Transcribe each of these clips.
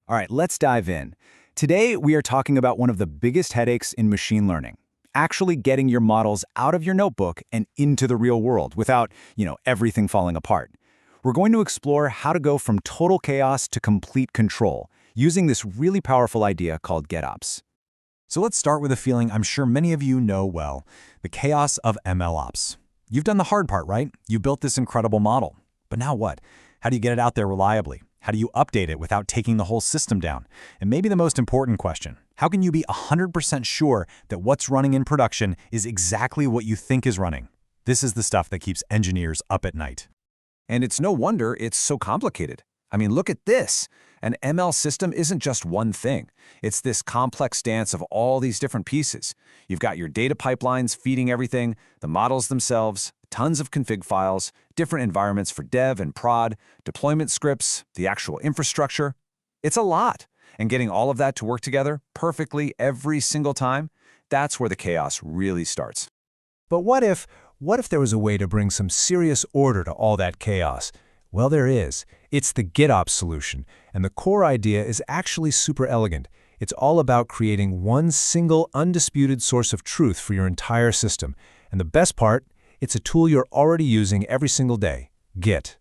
All right, let's dive in. Today, we are talking about one of the biggest headaches in machine learning, actually getting your models out of your notebook and into the real world without, everything falling apart. We're going to explore how to go from total chaos to complete control using this really powerful idea called GitOps. So let's start with a feeling I'm sure many of you know well, the chaos of MLOps. You've done the hard part, right? You built this incredible model. But now what? How do you get it out there reliably? How do you update it without taking the whole system down? And maybe the most important question, how can you be 100% sure that what's running in production is exactly what you think is running? This is the stuff that keeps engineers up at night. And it's no wonder it's so complicated. I mean, look at this. An ML system isn't just one thing. It's this complex dance of all these different pieces. You've got your data pipelines feeding everything, the models themselves, tons of config files, different environments for dev and prod, deployment scripts, the actual infrastructure. It's a lot. And getting all of that to work together perfectly every single time, that's where the chaos really starts. But what if there was a way to bring some serious order to all that chaos? Well, there is. It's the GitOps solution, and the core idea is actually super elegant. It's all about creating one single, undisputed source of truth for your entire system. And the best part, it's a tool you're already using every single day, Git.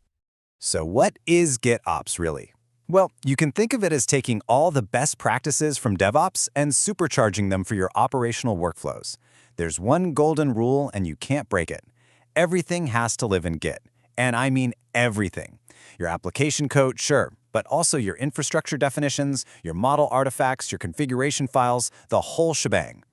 So what is GitOps really? Well, you can think of it as taking all the best practices from DevOps and supercharging them for your operational workflows. There's one golden rule and you can't break it. Everything has to live in Git. And I mean everything. Your application code, sure, but also your infrastructure definitions, your model artifacts, your configuration files, the whole shebang.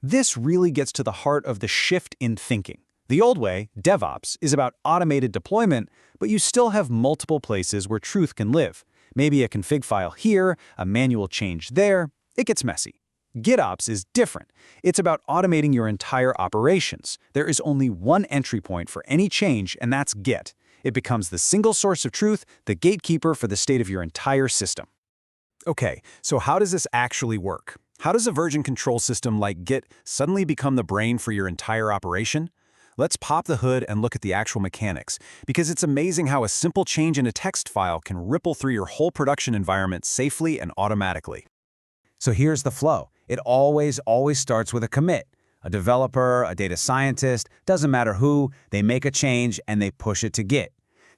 This really gets to the heart of the shift in thinking. The old way, DevOps, is about automated deployment, but you still have multiple places where truth can live. Maybe a config file here, a manual change there. It gets messy. GitOps is different. It's about automating your entire operations. There is only one entry point for any change, and that's Git. It becomes the single source of truth, the gatekeeper for the state of your entire system. Okay, so how does this actually work? How does a version control system like Git suddenly become the brain for your entire operation? Let's pop the hood and look at the actual mechanics, because it's amazing how a simple change in a text file can ripple through your whole production environment safely and automatically. So here's the flow. It always starts with a commit. A developer, a data scientist, doesn't matter who, they make a change and they push it to Git.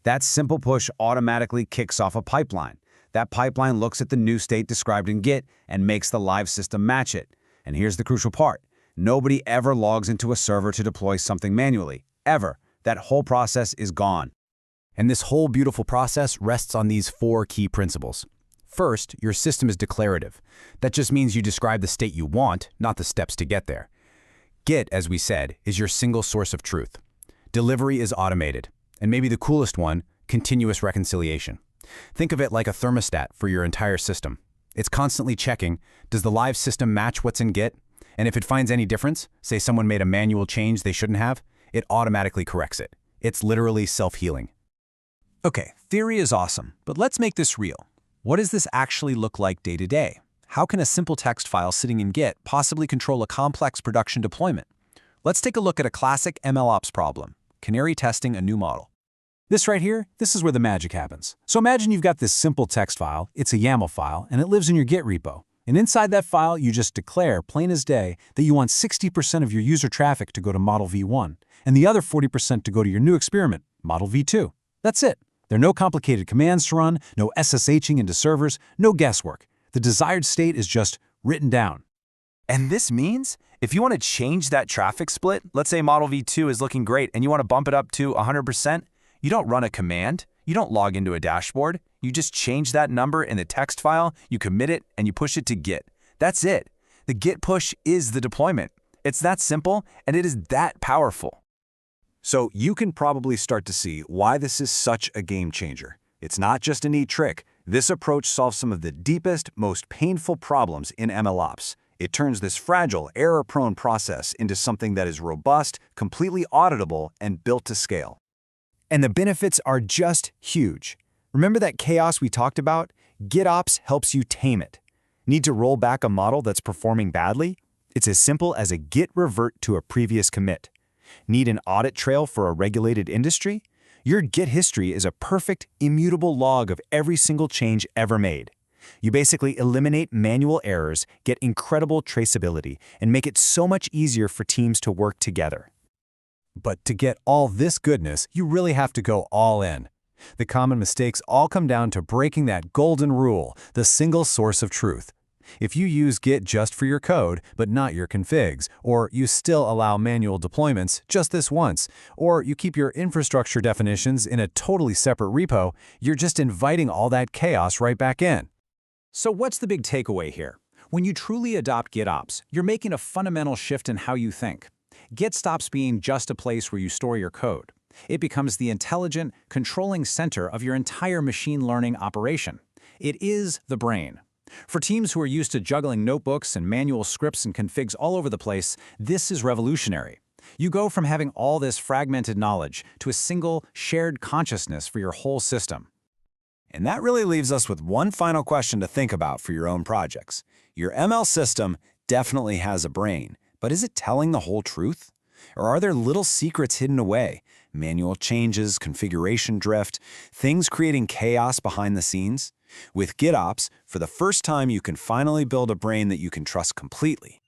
That simple push automatically kicks off a pipeline. That pipeline looks at the new state described in Git and makes the live system match it. And here's the crucial part. Nobody ever logs into a server to deploy something manually. Ever. That whole process is gone. And this whole beautiful process rests on these 4 key principles. First, your system is declarative. That just means you describe the state you want, not the steps to get there. Git, as we said, is your single source of truth. Delivery is automated. And maybe the coolest one, continuous reconciliation. Think of it like a thermostat for your entire system. It's constantly checking, does the live system match what's in Git? And if it finds any difference, say someone made a manual change they shouldn't have, it automatically corrects it. It's literally self-healing. Okay, theory is awesome, but let's make this real. What does this actually look like day to day? How can a simple text file sitting in Git possibly control a complex production deployment? Let's take a look at a classic MLOps problem, canary testing a new model. This right here, this is where the magic happens. So imagine you've got this simple text file, it's a YAML file, and it lives in your Git repo. And inside that file, you just declare, plain as day, that you want 60% of your user traffic to go to model v1, and the other 40% to go to your new experiment, model v2. That's it. There are no complicated commands to run, no SSHing into servers, no guesswork. The desired state is just written down. And this means, if you want to change that traffic split, let's say model v2 is looking great and you want to bump it up to 100%, you don't run a command, you don't log into a dashboard, you just change that number in the text file, you commit it, and you push it to Git. That's it. The Git push is the deployment. It's that simple, and it is that powerful. So you can probably start to see why this is such a game changer. It's not just a neat trick. This approach solves some of the deepest, most painful problems in MLOps. It turns this fragile, error-prone process into something that is robust, completely auditable, and built to scale. And the benefits are just huge. Remember that chaos we talked about? GitOps helps you tame it. Need to roll back a model that's performing badly? It's as simple as a git revert to a previous commit. Need an audit trail for a regulated industry? Your Git history is a perfect, immutable log of every single change ever made. You basically eliminate manual errors, get incredible traceability, and make it so much easier for teams to work together. But to get all this goodness, you really have to go all in. The common mistakes all come down to breaking that golden rule, the single source of truth. If you use Git just for your code, but not your configs, or you still allow manual deployments just this once, or you keep your infrastructure definitions in a totally separate repo, you're just inviting all that chaos right back in. So what's the big takeaway here? When you truly adopt GitOps, you're making a fundamental shift in how you think. Git stops being just a place where you store your code. It becomes the intelligent, controlling center of your entire machine learning operation. It is the brain. For teams who are used to juggling notebooks and manual scripts and configs all over the place, this is revolutionary. You go from having all this fragmented knowledge to a single, shared consciousness for your whole system. And that really leaves us with one final question to think about for your own projects. Your ML system definitely has a brain, but is it telling the whole truth? Or are there little secrets hidden away? Manual changes, configuration drift, things creating chaos behind the scenes? With GitOps, for the first time you can finally build a brain that you can trust completely.